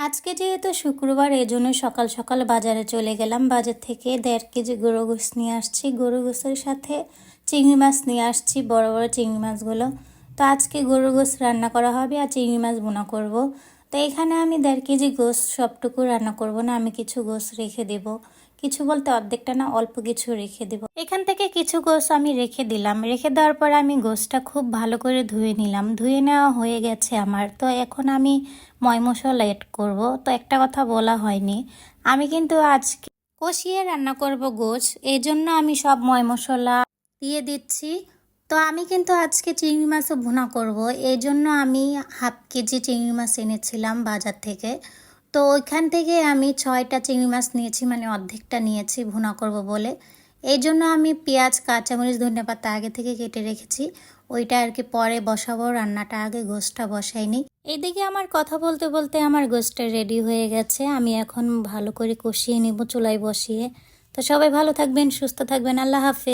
আজকে যেহেতু শুক্রবার এজন্য সকাল সকাল বাজারে চলে গেলাম। বাজার থেকে 1.5 কেজি গরু গোশ নিয়ে আসছি। গরু গোশের সাথে চিংড়ি মাছ নিয়ে আসছি, বড় বড় চিংড়ি মাছগুলো। তো আজকে গরু গোশ রান্না করা হবে আর চিংড়ি মাছ ভুনা করব। তো এখানে আমি 1.5 কেজি গোশ সবটুকু রান্না করব না, আমি কিছু গোশ রেখে দেব। কিছু বলতে অর্ধেকটা না, অল্প কিছু রেখে দেব। এখান থেকে কিছু গোশ আমি রেখে দিলাম। রেখে দেওয়ার পর আমি গোশটা খুব ভালো করে ধুয়ে নিলাম। ধুয়ে নেওয়া হয়ে গেছে আমার। তো এখন আমি ময় মশলা এড করব। তো একটা কথা বলা হয়নি, আমি কিন্তু আজকে কষিয়ে রান্না করব গোশ, এই জন্য আমি সব ময় মশলা দিয়ে দিচ্ছি। তো আমি কিন্তু আজকে চিংড়ি মাছও ভুনা করব, এই জন্য আমি 1/2 কেজি চিংড়ি মাছ এনেছিলাম বাজার থেকে। তো ওইখান থেকে আমি 6টা চিংড়ি মাছ নিয়েছি, মানে অর্ধেকটা নিয়েছি ভুনা করব বলে। এই জন্য আমি পেঁয়াজ, কাঁচামরিচ, ধনেপাতা আগে থেকে কেটে রেখেছি। ওইটা আর কি পরে বসাবো, রান্নাটা আগে গোশটা বসাইনি। এইদিকে আমার কথা বলতে বলতে আমার গোশটা রেডি হয়ে গেছে। আমি এখন ভালো করে কষিয়ে নেব চুলায় বসিয়ে। তো সবাই ভালো থাকবেন, সুস্থ থাকবেন। আল্লাহ হাফেজ।